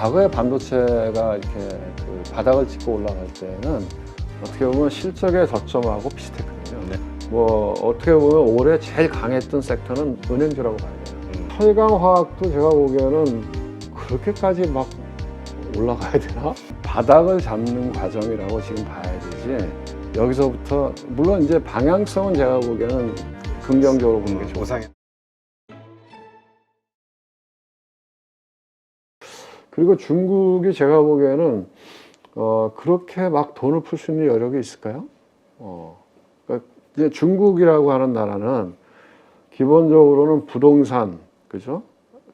과거에 반도체가 이렇게 그 바닥을 찍고 올라갈 때는 어떻게 보면 실적의 저점하고 비슷했거든요. 네. 뭐 어떻게 보면 올해 제일 강했던 sek터는 은행주라고 봐야 돼요. 철강화학도 제가 보기에는 그렇게까지 막 올라가야 되나? 바닥을 잡는 과정이라고 지금 봐야 되지. 여기서부터 물론 이제 방향성은 제가 보기에는 긍정적으로 보는 게 좋아요. 보상이 그리고 중국이 제가 보기에는 그렇게 막 돈을 풀 수 있는 여력이 있을까요? 그러니까 이제 중국이라고 하는 나라는 기본적으로는 부동산, 그죠?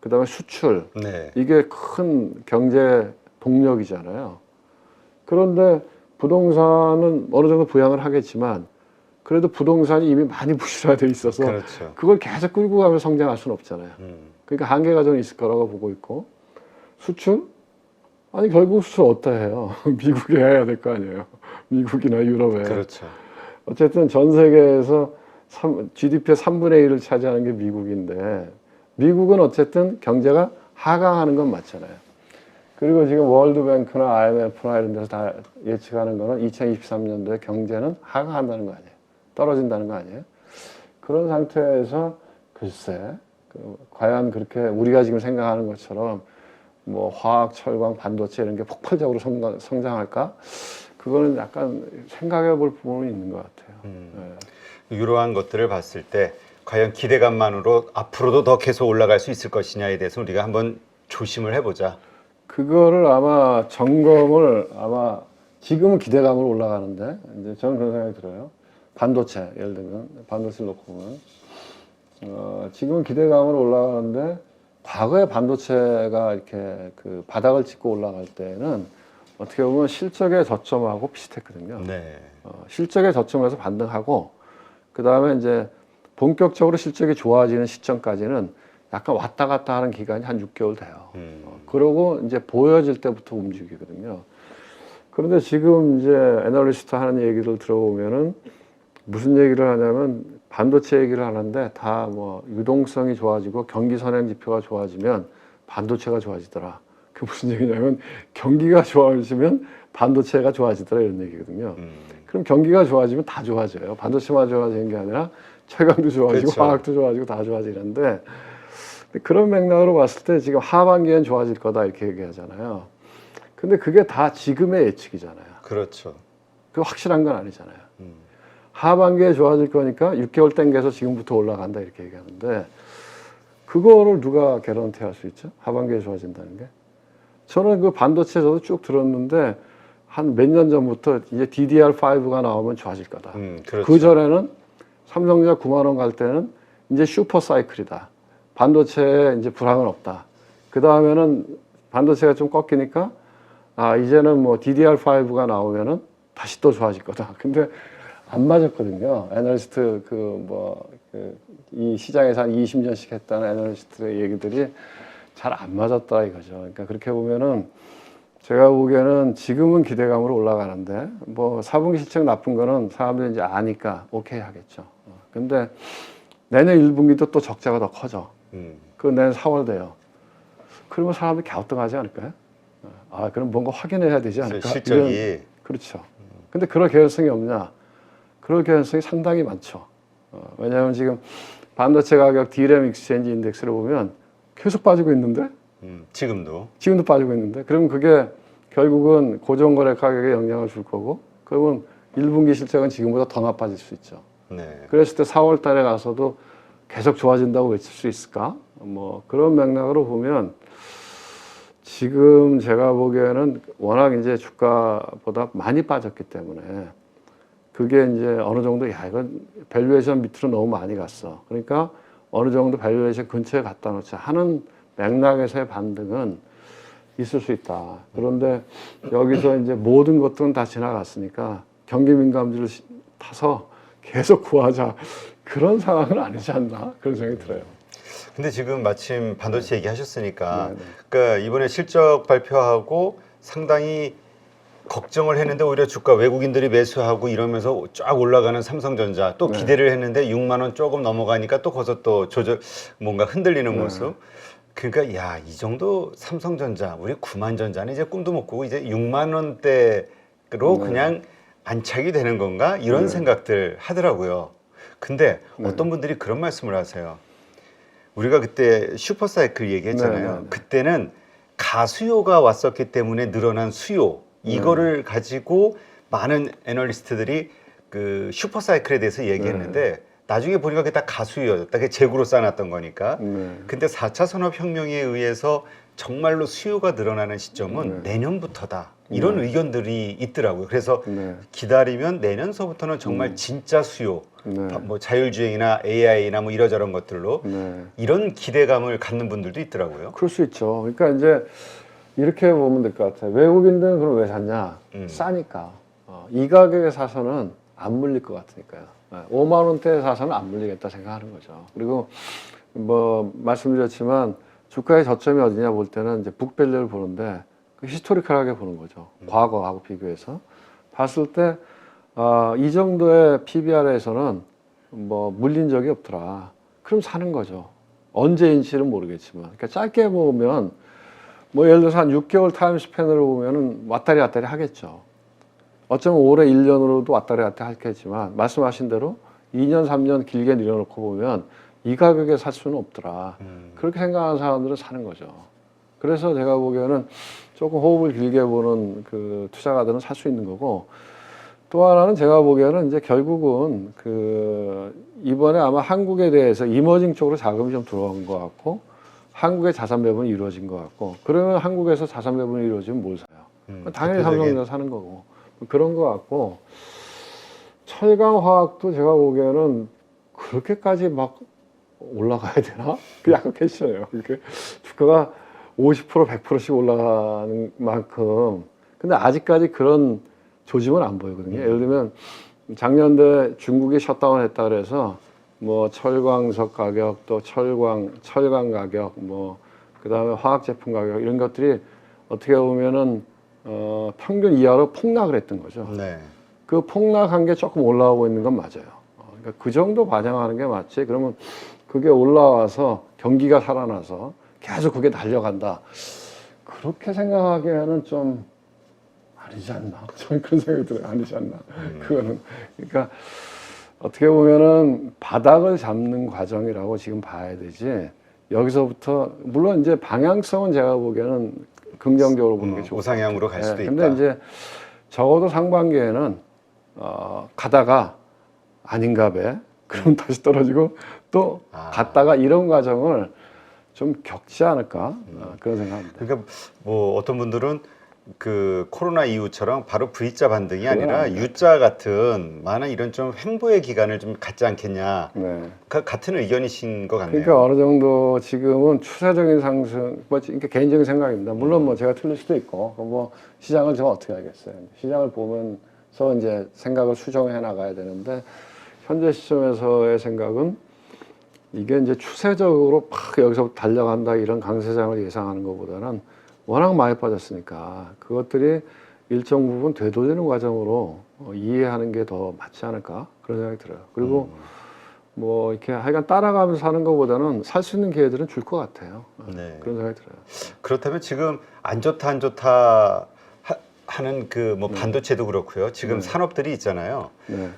그다음에 수출, 네. 이게 큰 경제 동력이잖아요. 그런데 부동산은 어느 정도 부양을 하겠지만 그래도 부동산이 이미 많이 부실화돼 있어서 그렇죠. 그걸 계속 끌고 가면 성장할 수는 없잖아요. 그러니까 한계가 좀 있을 거라고 보고 있고, 수출? 아니 결국 수출 어디다 해요? 미국에 해야 될 거 아니에요. 미국이나 유럽에. 그렇죠. 어쨌든 전 세계에서 GDP의 3분의 1을 차지하는 게 미국인데, 미국은 어쨌든 경제가 하강하는 건 맞잖아요. 그리고 지금 월드뱅크나 IMF나 이런 데서 다 예측하는 거는 2023년도에 경제는 하강한다는 거 아니에요. 떨어진다는 거 아니에요. 그런 상태에서 글쎄, 과연 그렇게 우리가 지금 생각하는 것처럼 뭐 화학, 철강, 반도체 이런 게 폭발적으로 성장할까? 그거는 약간 생각해 볼 부분이 있는 것 같아요. 네. 이러한 것들을 봤을 때 과연 기대감만으로 앞으로도 더 계속 올라갈 수 있을 것이냐에 대해서 우리가 한번 조심을 해보자. 그거를 아마 점검을 아마 지금은 기대감으로 올라가는데 이제 저는 그런 생각이 들어요. 반도체 예를 들면 반도체를 놓고 보면 지금은 기대감으로 올라가는데 과거에 반도체가 이렇게 그 바닥을 찍고 올라갈 때는 어떻게 보면 실적의 저점하고 비슷했거든요. 네. 실적의 저점에서 반등하고 그 다음에 이제 본격적으로 실적이 좋아지는 시점까지는 약간 왔다 갔다 하는 기간이 한 6개월 돼요. 그러고 이제 보여질 때부터 움직이거든요. 그런데 지금 이제 애널리스트 하는 얘기를 들어보면은 무슨 얘기를 하냐면 반도체 얘기를 하는데 다 뭐 유동성이 좋아지고 경기 선행 지표가 좋아지면 반도체가 좋아지더라. 그게 무슨 얘기냐면 경기가 좋아지면 반도체가 좋아지더라 이런 얘기거든요. 그럼 경기가 좋아지면 다 좋아져요. 반도체만 좋아지는 게 아니라 철강도 좋아지고 그렇죠. 화학도 좋아지고 다 좋아지는데 그런 맥락으로 봤을 때 지금 하반기엔 좋아질 거다 이렇게 얘기하잖아요. 근데 그게 다 지금의 예측이잖아요. 그렇죠. 그 확실한 건 아니잖아요. 하반기에 좋아질 거니까 6개월 땡겨서 지금부터 올라간다 이렇게 얘기하는데 그거를 누가 개런티 할 수 있죠? 하반기에 좋아진다는 게. 저는 그 반도체 저도 쭉 들었는데 한 몇 년 전부터 이제 DDR5가 나오면 좋아질 거다. 그렇죠. 그 전에는 삼성전자 9만 원 갈 때는 이제 슈퍼 사이클이다. 반도체에 이제 불황은 없다. 그 다음에는 반도체가 좀 꺾이니까 이제는 뭐 DDR5가 나오면은 다시 또 좋아질 거다. 근데 안 맞았거든요. 애널리스트 이 시장에서 한 20년씩 했다는 애널리스트의 얘기들이 잘 안 맞았다 이거죠. 그러니까 그렇게 보면은 제가 보기에는 지금은 기대감으로 올라가는데 뭐 4분기 실적 나쁜 거는 사람들이 이제 아니까 오케이 하겠죠. 근데 내년 1분기도 또 적자가 더 커져. 그 내년 4월 돼요. 그러면 사람들이 갸우뚱하지 않을까요? 그럼 뭔가 확인해야 되지 않을까? 실적이. 그렇죠. 근데 그럴 개연성이 없냐? 그럴 개연성이 상당히 많죠. 왜냐하면 지금 반도체 가격 D램 익스체인지 인덱스를 보면 계속 빠지고 있는데 지금도 빠지고 있는데 그러면 그게 결국은 고정거래 가격에 영향을 줄 거고 그러면 1분기 실적은 지금보다 더 나빠질 수 있죠. 네. 그랬을 때 4월 달에 가서도 계속 좋아진다고 외칠 수 있을까? 뭐 그런 맥락으로 보면 지금 제가 보기에는 워낙 이제 주가보다 많이 빠졌기 때문에 그게 이제 어느 정도 이건 밸류에이션 밑으로 너무 많이 갔어. 그러니까 어느 정도 밸류에이션 근처에 갖다 놓자 하는 맥락에서의 반등은 있을 수 있다. 그런데 여기서 이제 모든 것들은 다 지나갔으니까 경기 민감주를 타서 계속 구하자 그런 상황은 아니지 않나 그런 생각이 들어요. 근데 지금 마침 반도체 얘기하셨으니까 네, 네. 그러니까 이번에 실적 발표하고 상당히 걱정을 했는데 오히려 주가 외국인들이 매수하고 이러면서 쫙 올라가는 삼성전자 또 네. 기대를 했는데 6만 원 조금 넘어가니까 또 거기서 또 뭔가 흔들리는 모습. 그러니까 야, 이 정도 삼성전자, 우리 9만 전자는 이제 꿈도 못 꾸고 이제 6만 원대로 네. 그냥 안착이 되는 건가? 이런 네. 생각들 하더라고요. 근데 네. 어떤 분들이 그런 말씀을 하세요. 우리가 그때 슈퍼사이클 얘기했잖아요. 네, 네, 네. 그때는 가수요가 왔었기 때문에 늘어난 수요, 이거를 가지고 많은 애널리스트들이 그 슈퍼사이클에 대해서 얘기했는데 나중에 보니까 그게 다 가수요였다. 그게 재고로 쌓아놨던 거니까. 네. 근데 4차 산업혁명에 의해서 정말로 수요가 늘어나는 시점은 네. 내년부터다. 이런 의견들이 있더라고요. 그래서 네. 기다리면 내년서부터는 정말 진짜 수요, 네. 뭐 자율주행이나 AI나 뭐 이러저런 것들로 네. 이런 기대감을 갖는 분들도 있더라고요. 그럴 수 있죠. 그러니까 이제 이렇게 보면 될 것 같아요. 외국인들은 그럼 왜 샀냐? 싸니까. 이 가격에 사서는 안 물릴 것 같으니까요. 5만 원대에 사서는 안 물리겠다 생각하는 거죠. 그리고 뭐 말씀드렸지만 주가의 저점이 어디냐 볼 때는 이제 북밸류를 보는데 그 히스토리컬하게 보는 거죠. 과거하고 비교해서 봤을 때 이 정도의 PBR에서는 뭐 물린 적이 없더라. 그럼 사는 거죠. 언제인지는 모르겠지만. 그러니까 짧게 보면 뭐 예를 들어서 한 6개월 타임 스팬으로 보면은 왔다리 갔다리 하겠죠. 어쩌면 올해 1년으로도 왔다리 갔다리 하겠지만 말씀하신 대로 2년, 3년 길게 늘려놓고 보면 이 가격에 살 수는 없더라. 그렇게 생각하는 사람들은 사는 거죠. 그래서 제가 보기에는 조금 호흡을 길게 보는 그 투자가들은 살 수 있는 거고 또 하나는 제가 보기에는 이제 결국은 그 이번에 아마 한국에 대해서 이머징 쪽으로 자금이 좀 들어온 것 같고 한국의 자산 배분이 이루어진 것 같고 그러면 한국에서 자산 배분이 이루어지면 뭘 사요? 당연히 삼성전자 사는 거고 그런 것 같고 철강화학도 제가 보기에는 그렇게까지 막 올라가야 되나? 그 약간 퀘스천이에요. 이렇게 주가가 50% 100%씩 올라가는 만큼 근데 아직까지 그런 조짐은 안 보이거든요. 예를 들면 작년에 중국이 셧다운 했다 그래서 뭐 철광석 가격 또 철강 가격 뭐 그다음에 화학 제품 가격 이런 것들이 어떻게 보면은 평균 이하로 폭락을 했던 거죠. 네. 그 폭락한 게 조금 올라오고 있는 건 맞아요. 그러니까 그 정도 반영하는 게 맞지. 그러면 그게 올라와서 경기가 살아나서 계속 그게 달려간다. 그렇게 생각하기에는 좀 아니지 않나. 저는 그런 생각이 들어요. 아니지 않나. 그거는. 그러니까 어떻게 보면은 바닥을 잡는 과정이라고 지금 봐야 되지. 여기서부터 물론 이제 방향성은 제가 보기에는 긍정적으로 보는 게 좋을 것 같아요. 우상향으로 갈 수도 있다. 근데 이제 적어도 상반기에는 가다가 아닌가 배. 그럼 다시 떨어지고 또 갔다가 이런 과정을 좀 겪지 않을까 그런 생각합니다. 그러니까 뭐 어떤 분들은 그 코로나 이후처럼 바로 V자 반등이 아니라 U자 같은 많은 이런 좀 횡보의 기간을 좀 갖지 않겠냐. 네. 같은 의견이신 것 같네요. 그러니까 어느 정도 지금은 추세적인 상승, 뭐 그러니까 개인적인 생각입니다. 물론 뭐 제가 틀릴 수도 있고, 뭐 시장을 제가 어떻게 알겠어요. 시장을 보면서 이제 생각을 수정해 나가야 되는데 현재 시점에서의 생각은 이게 이제 추세적으로 팍 여기서부터 달려간다 이런 강세장을 예상하는 것보다는 워낙 많이 빠졌으니까 그것들이 일정 부분 되돌리는 과정으로 이해하는 게 더 맞지 않을까 그런 생각이 들어요. 그리고 뭐 이렇게 하여간 따라가면서 하는 것보다는 살 수 있는 기회들은 줄 것 같아요. 네. 그런 생각이 들어요. 그렇다면 지금 안 좋다 하는 그 뭐 반도체도 그렇고요. 지금 산업들이 있잖아요. 네.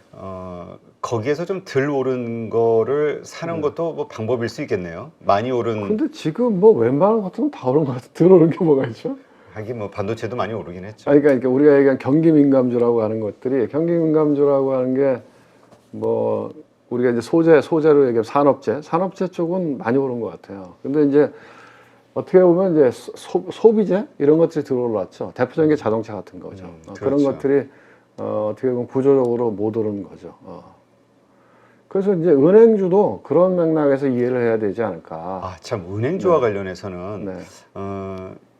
거기에서 좀 덜 오른 거를 사는 것도 뭐 방법일 수 있겠네요. 많이 오른. 근데 지금 뭐 웬만한 것들은 다 오른 것 같아. 들어오는 게 뭐가 있죠? 하긴 뭐 반도체도 많이 오르긴 했죠. 아니, 그러니까 우리가 얘기한 경기 민감주라고 하는 것들이 경기 민감주라고 하는 게 뭐 우리가 이제 소재로 얘기하면 산업재 쪽은 많이 오른 것 같아요. 근데 이제 어떻게 보면 이제 소비재 이런 것들이 들어올랐죠. 대표적인 게 자동차 같은 거죠. 그런 그렇죠. 것들이 어떻게 보면 구조적으로 못 오르는 거죠. 그래서 이제 은행주도 그런 맥락에서 이해를 해야 되지 않을까. 아, 참 은행주와 관련해서는 네.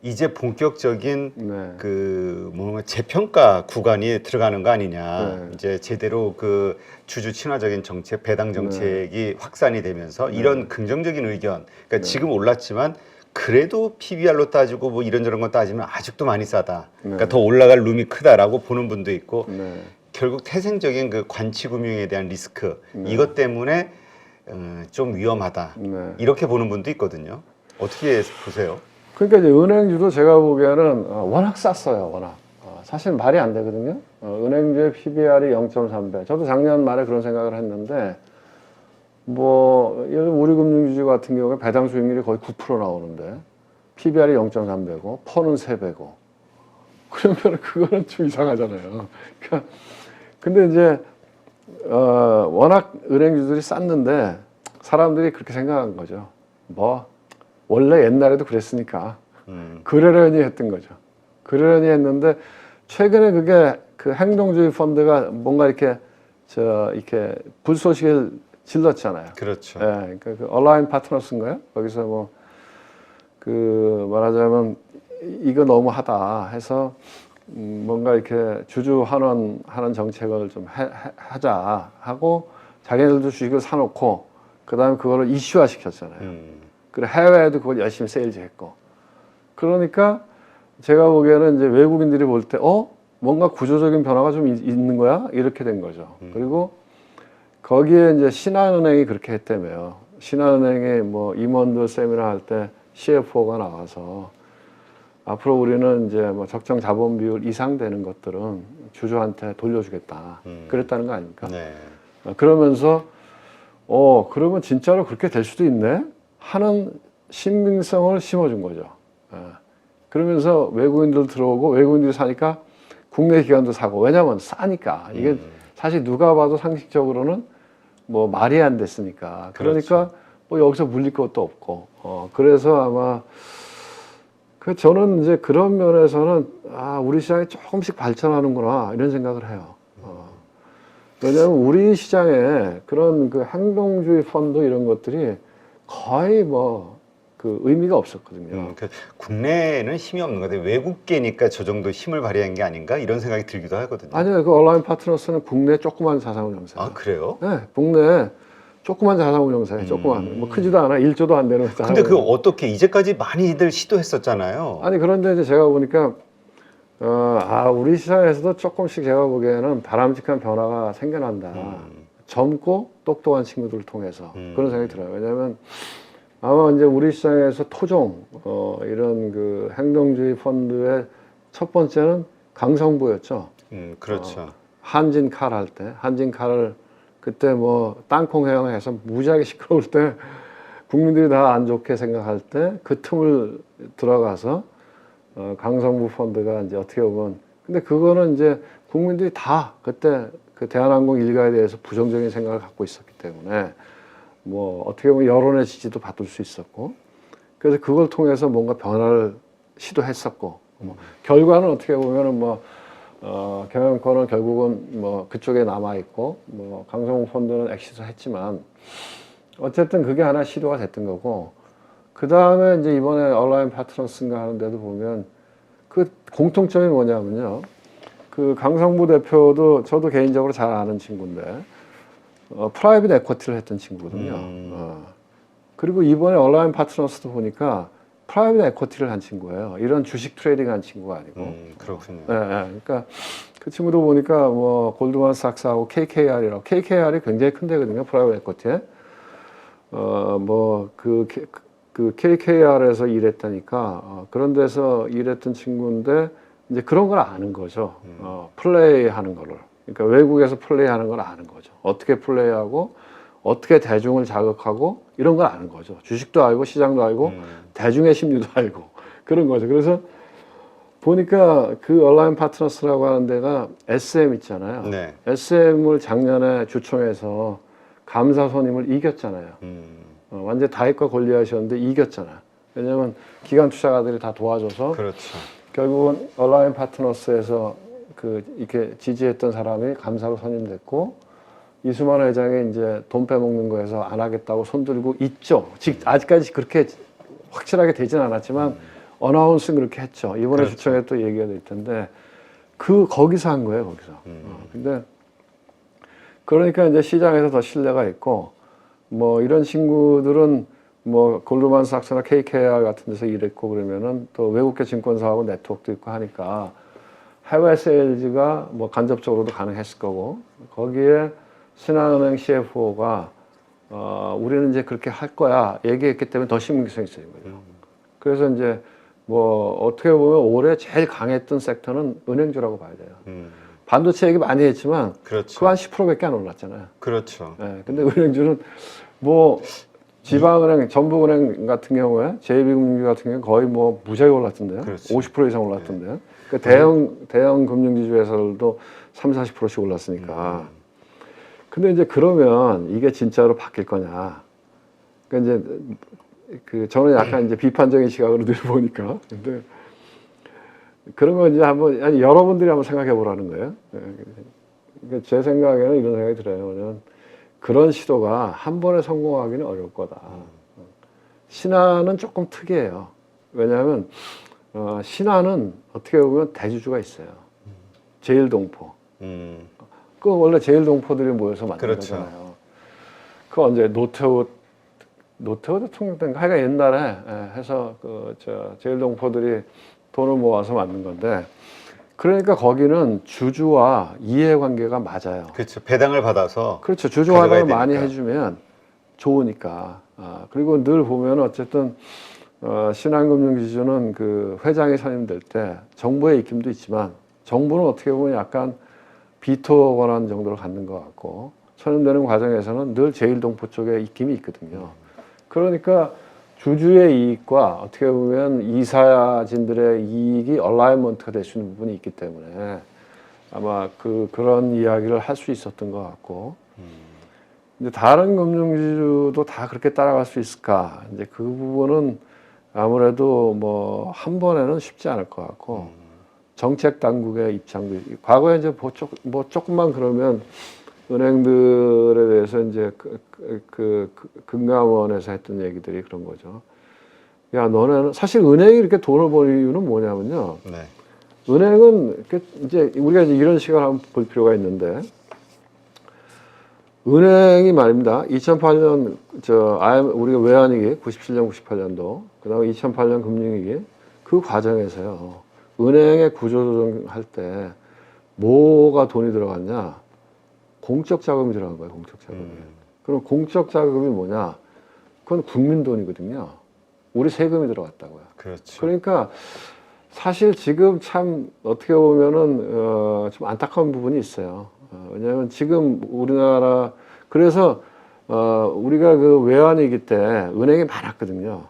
이제 본격적인 네. 그 뭔가 재평가 구간이 들어가는 거 아니냐. 네. 이제 제대로 그 주주 친화적인 정책, 배당 정책이 확산이 되면서 이런 긍정적인 의견. 그러니까 지금 올랐지만 그래도 PBR로 따지고 뭐 이런저런 거 따지면 아직도 많이 싸다. 그러니까 더 올라갈 룸이 크다라고 보는 분도 있고 결국 태생적인 그 관치금융에 대한 리스크 이것 때문에 좀 위험하다. 이렇게 보는 분도 있거든요. 어떻게 보세요? 그러니까 이제 은행주도 제가 보기에는 워낙 쌌어요, 워낙. 사실 말이 안 되거든요. 은행주의 PBR이 0.3배. 저도 작년 말에 그런 생각을 했는데, 뭐, 예를 들어 우리 금융주주 같은 경우에 배당 수익률이 거의 9% 나오는데, PBR이 0.3배고, 퍼는 3배고. 그러면 그거는 좀 이상하잖아요. 그러니까, 근데 이제, 워낙 은행주들이 쌌는데, 사람들이 그렇게 생각한 거죠. 뭐, 원래 옛날에도 그랬으니까. 그러려니 했던 거죠. 그러려니 했는데, 최근에 그게 그 행동주의 펀드가 뭔가 이렇게, 이렇게 불쏘시개를 질렀잖아요. 그렇죠. 예, 그러니까 그 얼라인 파트너스인가요? 거기서 뭐, 그 말하자면, 이거 너무하다 해서, 뭔가 이렇게 주주 환원하는 정책을 좀 하자 하고, 자기네들도 주식을 사놓고, 그 다음에 그거를 이슈화 시켰잖아요. 그리고 해외에도 그걸 열심히 세일즈했고. 그러니까 제가 보기에는 이제 외국인들이 볼 때, 뭔가 구조적인 변화가 좀 있는 거야? 이렇게 된 거죠. 그리고 거기에 이제 신한은행이 그렇게 했다며요. 신한은행이 뭐 임원들 세미나 할 때 CFO가 나와서 앞으로 우리는 이제 뭐 적정 자본 비율 이상 되는 것들은 주주한테 돌려주겠다. 그랬다는 거 아닙니까? 네. 그러면서 그러면 진짜로 그렇게 될 수도 있네? 하는 신빙성을 심어준 거죠. 그러면서 외국인들 들어오고 외국인들이 사니까 국내 기관도 사고. 왜냐면 싸니까. 이게 사실 누가 봐도 상식적으로는 뭐 말이 안 됐으니까. 그러니까 그렇죠. 뭐 여기서 물릴 것도 없고. 그래서 아마 저는 이제 그런 면에서는 우리 시장이 조금씩 발전하는구나 이런 생각을 해요. 왜냐하면 우리 시장에 그런 그 행동주의 펀드 이런 것들이 거의 뭐 그 의미가 없었거든요. 국내에는 힘이 없는 것 같아요. 외국계니까 저 정도 힘을 발휘한 게 아닌가 이런 생각이 들기도 하거든요. 아니요, 그 얼라인 파트너스는 국내 조그만 자산운용사예요. 아, 그래요? 네, 국내 조그만 자산운용사예요. 조그만, 뭐 크지도 않아, 1조도 안 되는 자산. 근데 그거 어떻게 이제까지 많이들 시도했었잖아요. 아니 그런데 이제 제가 보니까 우리 시장에서도 조금씩 제가 보기에는 바람직한 변화가 생겨난다. 젊고 똑똑한 친구들을 통해서 그런 생각이 들어요. 왜냐하면 아마 이제 우리 시장에서 토종 이런 그 행동주의 펀드의 첫 번째는 강성부였죠. 그렇죠. 한진칼 할 때, 한진칼을 그때 뭐 땅콩 회항해서 무지하게 시끄러울 때 국민들이 다 안 좋게 생각할 때 그 틈을 들어가서 강성부 펀드가 이제 어떻게 보면 근데 그거는 이제 국민들이 다 그때 그 대한항공 일가에 대해서 부정적인 생각을 갖고 있었기 때문에 뭐 어떻게 보면 여론의 지지도 받을 수 있었고 그래서 그걸 통해서 뭔가 변화를 시도했었고 뭐 결과는 어떻게 보면은 뭐 경영권은 결국은 뭐 그쪽에 남아 있고 뭐 강성부 펀드는 엑시트를 했지만 어쨌든 그게 하나 시도가 됐던 거고 그 다음에 이제 이번에 얼라인 파트너스인가 하는데도 보면 그 공통점이 뭐냐면요. 그 강성부 대표도 저도 개인적으로 잘 아는 친구인데 프라이빗 에쿼티를 했던 친구거든요. 그리고 이번에 얼라인 파트너스도 보니까 프라이빗 에쿼티를 한 친구예요. 이런 주식 트레이딩 한 친구가 아니고. 그렇군요. 네, 그러니까 그 친구도 보니까 뭐 골드만삭스하고 KKR이라고 KKR이 굉장히 큰 데거든요. 프라이빗 에쿼티에. 그 KKR에서 일했다니까 그런 데서 일했던 친구인데 이제 그런 걸 아는 거죠. 플레이하는 거를. 그러니까 외국에서 플레이하는 걸 아는 거죠. 어떻게 플레이하고 어떻게 대중을 자극하고 이런 걸 아는 거죠. 주식도 알고 시장도 알고 대중의 심리도 알고 그런 거죠. 그래서 보니까 그 얼라인 파트너스라고 하는 데가 SM 있잖아요. 네. SM을 작년에 주총에서 감사 선임을 이겼잖아요. 완전 다윗과 골리앗이었는데 이겼잖아요. 왜냐하면 기관 투자가들이 다 도와줘서 그렇죠. 결국은 얼라인 파트너스에서 이렇게 지지했던 사람이 감사로 선임됐고 이수만 회장이 이제 돈 빼먹는 거에서 안 하겠다고 손들고 있죠. 아직까지 그렇게 확실하게 되진 않았지만 어나운스는 그렇게 했죠. 이번에 그렇죠. 주총에 또 얘기가 될 텐데 거기서 한 거예요. 거기서. 근데 그러니까 이제 시장에서 더 신뢰가 있고 뭐 이런 친구들은 뭐 골드만삭스나 KKR 같은 데서 일했고 그러면은 또 외국계 증권사하고 네트워크도 있고 하니까 해외 세일즈가 뭐 간접적으로도 가능했을 거고 거기에 신한은행 CFO가 우리는 이제 그렇게 할 거야 얘기했기 때문에 더 신빙성이 있어요. 그래서 이제 뭐 어떻게 보면 올해 제일 강했던 섹터는 은행주라고 봐야 돼요. 반도체 얘기 많이 했지만 그렇죠. 그거 한 10%밖에 안 올랐잖아요. 그렇죠. 예, 근데 은행주는 뭐 지방은행, 전북은행 같은 경우에 JB금융주 같은 경우 거의 뭐 무지하게 올랐던데요. 그렇죠. 50% 이상 올랐던데요. 그 대형 금융지주에서도 30-40%씩 올랐으니까. 근데 이제 그러면 이게 진짜로 바뀔 거냐? 그러니까 이제 그 저는 약간 이제 비판적인 시각으로 늘 보니까. 근데 그런 거 이제 한번 아니 여러분들이 한번 생각해 보라는 거예요. 예, 그러니까 제 생각에는 이런 생각이 들어요. 왜냐면 그런 시도가 한 번에 성공하기는 어려울 거다. 신한은 조금 특이해요. 왜냐하면 신한은 어떻게 보면 대주주가 있어요. 제일동포. 그 원래 제일동포들이 모여서 만든 그렇죠. 거잖아요. 그 언제 노태우 대통령 때인가 하여간 옛날에 해서 제일동포들이 돈을 모아서 만든 건데 그러니까 거기는 주주와 이해관계가 맞아요. 그렇죠. 배당을 받아서 그렇죠. 주주 가져가야 환원을 많이 되니까. 해주면 좋으니까. 그리고 늘 보면 어쨌든 신한금융지주는 그 회장이 선임될 때 정부의 입김도 있지만 정부는 어떻게 보면 약간 비토 권한 정도를 갖는 것 같고 선임되는 과정에서는 늘 제일동포 쪽에 입김이 있거든요. 그러니까 주주의 이익과 어떻게 보면 이사진들의 이익이 얼라이먼트가 될 수 있는 부분이 있기 때문에 아마 그런 이야기를 할 수 있었던 것 같고 이제 다른 금융지주도 다 그렇게 따라갈 수 있을까? 이제 그 부분은 아무래도 뭐 한 번에는 쉽지 않을 것 같고 정책 당국의 입장도 과거에 이제 뭐 조금만 그러면 은행들에 대해서 이제 금감원에서 했던 얘기들이 그런 거죠. 야, 너네는 사실 은행이 이렇게 돈을 버는 이유는 뭐냐면요. 네. 은행은 이제 우리가 이제 이런 시각을 한번 볼 필요가 있는데 은행이 말입니다. 2008년 우리가 외환위기 97년 98년도 그다음에 2008년 금융위기 그 과정에서요. 은행의 구조조정할 때 뭐가 돈이 들어갔냐? 공적 자금이 들어간 거예요. 공적 자금이. 그럼 공적 자금이 뭐냐? 그건 국민 돈이거든요. 우리 세금이 들어갔다고요. 그렇죠. 그러니까 사실 지금 참 어떻게 보면은 좀 안타까운 부분이 있어요. 왜냐하면 지금 우리나라 그래서 우리가 그 외환위기 때 은행이 많았거든요.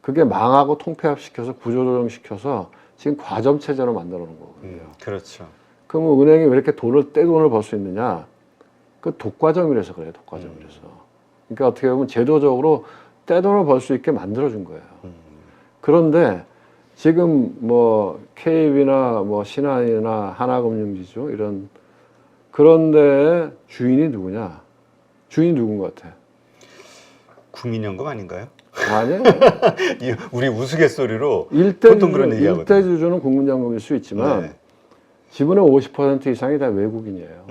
그게 망하고 통폐합시켜서 구조조정시켜서 지금 과점 체제로 만들어 놓은 거거든요. 그렇죠. 그러면 은행이 왜 이렇게 떼돈을 벌 수 있느냐? 그 독과점이라서 그래요. 독과점이라서. 그러니까 어떻게 보면 제도적으로 떼돈을 벌 수 있게 만들어준 거예요. 그런데 지금 뭐 KB나 뭐 신한이나 하나금융지주 이런 그런데 주인이 누구냐? 주인이 누군 것 같아? 국민연금 아닌가요? 아니에요. 우리 우스갯소리로 일대 보통 그런 얘기하거든요. 일대 주주는 국민연금일 수 있지만 네. 지분의 50% 이상이 다 외국인이에요.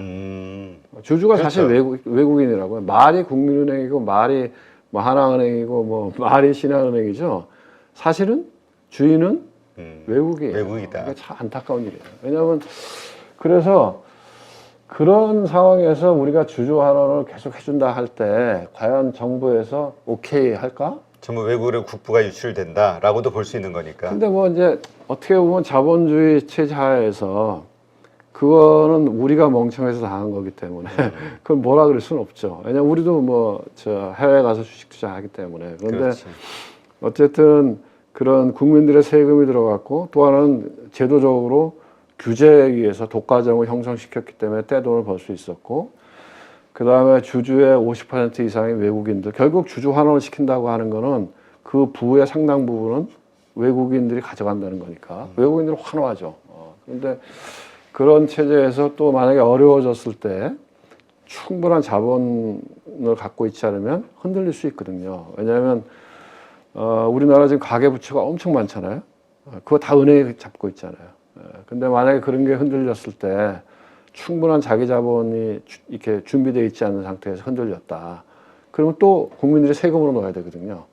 주주가 그렇죠. 사실 외국인이라고요. 말이 국민은행이고 말이 뭐 하나은행이고 뭐 말이 신한은행이죠. 사실은 주인은 외국이에요. 외국이다. 그러니까 참 안타까운 일이에요. 왜냐하면 그래서 그런 상황에서 우리가 주주 환원을 계속 해준다 할 때 과연 정부에서 오케이 할까? 전부 외국으로 국부가 유출된다라고도 볼 수 있는 거니까. 근데 뭐 이제 어떻게 보면 자본주의 체제 하에서 그거는 우리가 멍청해서 당한 거기 때문에 그건 뭐라 그럴 수는 없죠. 왜냐면 우리도 뭐 해외 가서 주식 투자하기 때문에. 그런데 그렇지. 어쨌든 그런 국민들의 세금이 들어갔고 또 하나는 제도적으로 규제에 의해서 독과점을 형성시켰기 때문에 떼돈을 벌 수 있었고 그 다음에 주주의 50% 이상의 외국인들 결국 주주 환원을 시킨다고 하는 거는 그 부의 상당 부분은 외국인들이 가져간다는 거니까 외국인들은 환호하죠. 그런데 그런 체제에서 또 만약에 어려워졌을 때 충분한 자본을 갖고 있지 않으면 흔들릴 수 있거든요. 왜냐하면 우리나라 지금 가계부채가 엄청 많잖아요. 그거 다 은행이 잡고 있잖아요. 근데 만약에 그런 게 흔들렸을 때 충분한 자기 자본이 이렇게 준비되어 있지 않은 상태에서 흔들렸다. 그러면 또 국민들이 세금으로 넣어야 되거든요.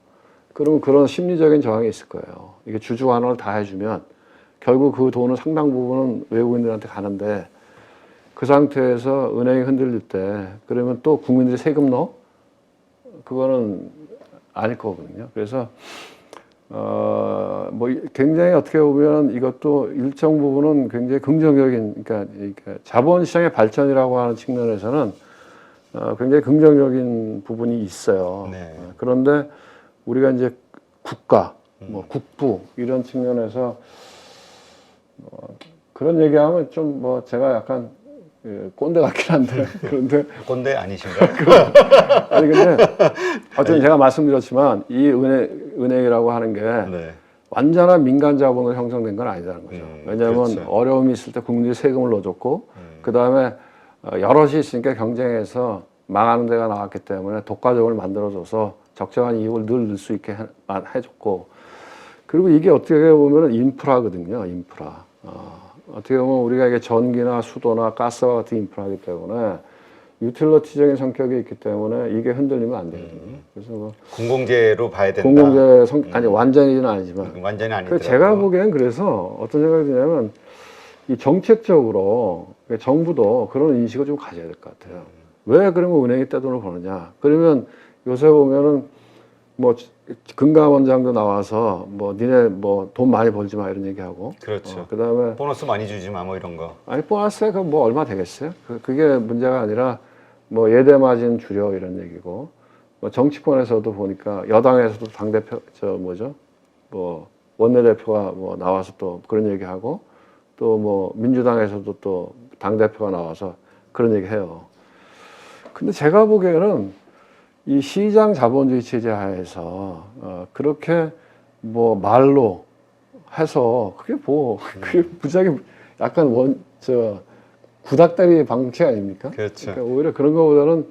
그러면 그런 심리적인 저항이 있을 거예요. 이게 주주 환원을 다 해주면 결국 그 돈은 상당 부분은 외국인들한테 가는데 그 상태에서 은행이 흔들릴 때 그러면 또 국민들이 세금 넣어? 그거는 아닐 거거든요. 그래서 뭐 굉장히 어떻게 보면 이것도 일정 부분은 굉장히 긍정적인, 그러니까 자본시장의 발전이라고 하는 측면에서는 굉장히 긍정적인 부분이 있어요. 네. 그런데 우리가 이제 국가, 뭐 국부 이런 측면에서 그런 얘기하면 좀 뭐 제가 약간 꼰대 같긴 한데 그런데 꼰대 아니신가요? 아니 근데 어쨌든 제가 말씀드렸지만 이 은행이라고 하는 게 네. 완전한 민간 자본으로 형성된 건 아니라는 거죠. 왜냐하면 그렇죠. 어려움이 있을 때 국민들이 세금을 넣어줬고 그 다음에 여럿이 있으니까 경쟁해서 망하는 데가 나왔기 때문에 독과점을 만들어줘서 적정한 이익을 늘 넣을 수 있게 해줬고, 그리고 이게 어떻게 보면 인프라거든요. 인프라. 어떻게 보면 우리가 이게 전기나 수도나 가스와 같은 인프라이기 때문에 유틸러티적인 성격이 있기 때문에 이게 흔들리면 안 되거든요. 그래서 뭐 공공재로 봐야 된다. 공공재 아니 완전히는 아니지만 완전히 아니더라도. 그래서 제가 보기엔 그래서 어떤 생각이 드냐면 이 정책적으로 정부도 그런 인식을 좀 가져야 될 것 같아요. 왜 그러면 은행이 떼돈을 버느냐? 그러면 요새 보면은 뭐 금감원장도 나와서 뭐 니네 뭐 돈 많이 벌지 마 이런 얘기하고, 그렇죠. 그다음에 보너스 많이 주지 마 뭐 이런 거. 아니 보너스가 뭐 얼마 되겠어요? 그게 문제가 아니라 뭐 예대 마진 줄여 이런 얘기고, 뭐 정치권에서도 보니까 여당에서도 당 대표 뭐 원내대표가 뭐 나와서 또 그런 얘기하고, 또 뭐 민주당에서도 또 당 대표가 나와서 그런 얘기해요. 근데 제가 보기에는 이 시장 자본주의 체제 하에서 그렇게 뭐 말로 해서 그게 그게 부작위 약간 구닥다리 방치 아닙니까? 그렇죠. 그러니까 오히려 그런 것보다는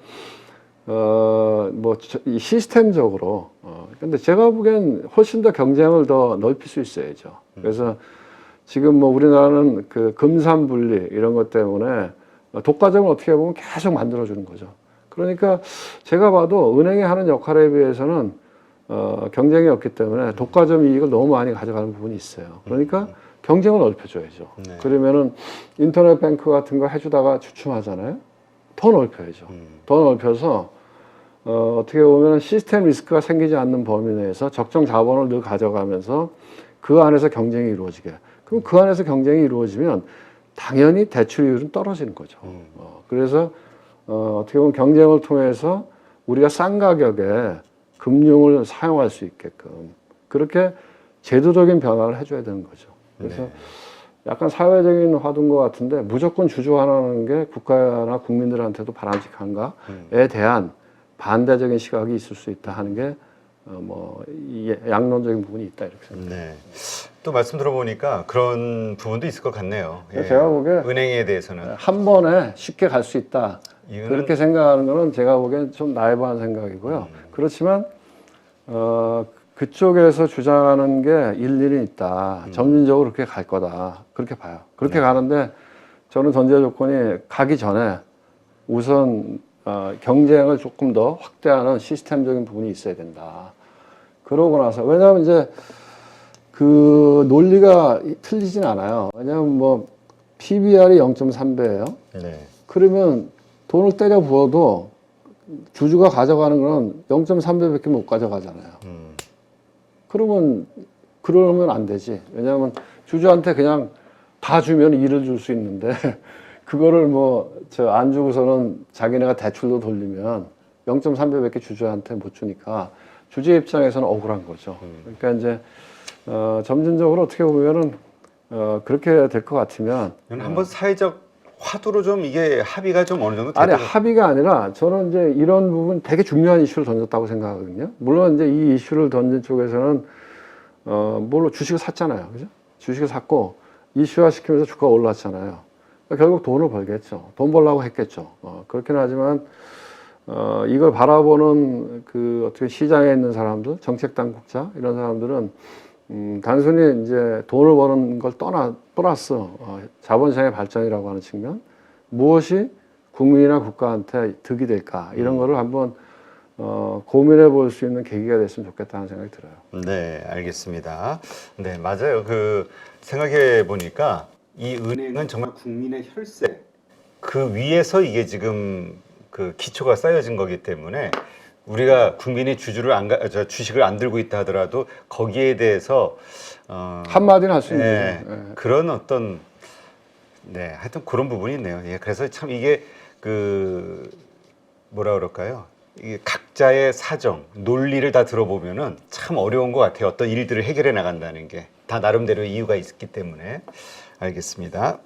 이 시스템적으로 근데 제가 보기엔 훨씬 더 경쟁을 더 넓힐 수 있어야죠. 그래서 지금 뭐 우리나라는 그 금산분리 이런 것 때문에 독과점을 어떻게 보면 계속 만들어주는 거죠. 그러니까 제가 봐도 은행이 하는 역할에 비해서는 경쟁이 없기 때문에 독과점 이익을 너무 많이 가져가는 부분이 있어요. 그러니까 경쟁을 넓혀줘야죠. 네. 그러면은 인터넷 뱅크 같은 거 해주다가 주춤하잖아요. 더 넓혀야죠. 더 넓혀서 어떻게 보면 시스템 리스크가 생기지 않는 범위 내에서 적정 자본을 늘 가져가면서 그 안에서 경쟁이 이루어지게. 그럼 그 안에서 경쟁이 이루어지면 당연히 대출이율은 떨어지는 거죠. 그래서 어떻게 보면 경쟁을 통해서 우리가 싼 가격에 금융을 사용할 수 있게끔 그렇게 제도적인 변화를 해줘야 되는 거죠. 그래서 약간 사회적인 화두인 것 같은데 무조건 주주환원하는 게 국가나 국민들한테도 바람직한가에 대한 반대적인 시각이 있을 수 있다 하는 게 양론적인 부분이 있다 이렇게 생각합니다. 네. 또 말씀 들어보니까 그런 부분도 있을 것 같네요. 예. 제가 보기에 은행에 대해서는 한 번에 쉽게 갈 수 있다. 이거는 그렇게 생각하는 거는 제가 보기엔 좀 나이브한 생각이고요. 그렇지만 그쪽에서 주장하는 게 일리는 있다. 점진적으로 그렇게 갈 거다. 그렇게 봐요. 그렇게 가는데 저는 전제 조건이 가기 전에 우선 경쟁을 조금 더 확대하는 시스템적인 부분이 있어야 된다. 그러고 나서 왜냐하면 이제 그 논리가 틀리진 않아요. 왜냐하면 뭐 PBR이 0.3배예요. 네. 그러면 돈을 때려 부어도 주주가 가져가는 건 0.3배밖에 못 가져가잖아요. 그러면 안 되지. 왜냐하면 주주한테 그냥 다 주면 일을 줄 수 있는데 그거를 안 주고서는 자기네가 대출도 돌리면 0.3배밖에 주주한테 못 주니까 주주 입장에서는 억울한 거죠. 그러니까 이제 점진적으로 어떻게 보면은 그렇게 될 것 같으면 한번 사회적 화두로 좀 이게 합의가 좀 어느 정도 아니 되도록. 합의가 아니라 저는 이제 이런 부분 되게 중요한 이슈를 던졌다고 생각하거든요. 물론 이제 이 이슈를 던진 쪽에서는 물론 주식을 샀잖아요, 그죠? 주식을 샀고 이슈화 시키면서 주가가 올랐잖아요. 그러니까 결국 돈을 벌겠죠. 돈 벌려고 했겠죠. 그렇긴 하지만 이걸 바라보는 그 어떻게 시장에 있는 사람들, 정책 당국자 이런 사람들은 단순히 이제 돈을 버는 걸 떠났어. 자본시장의 발전이라고 하는 측면, 무엇이 국민이나 국가한테 득이 될까 이런 거를 한번 고민해 볼 수 있는 계기가 됐으면 좋겠다는 생각이 들어요. 네, 알겠습니다. 네, 맞아요. 그 생각해 보니까 이 은행은 정말 국민의 혈세 그 위에서 이게 지금 그 기초가 쌓여진 거기 때문에 우리가 국민이 주식을 안 들고 있다 하더라도 거기에 대해서 한마디는 할 수 있는 예, 거죠. 예. 그런 어떤 네, 하여튼 그런 부분이 있네요. 예, 그래서 참 이게 그 뭐라 그럴까요? 이게 각자의 사정, 논리를 다 들어보면은 참 어려운 것 같아요. 어떤 일들을 해결해 나간다는 게 다 나름대로 이유가 있기 때문에 알겠습니다.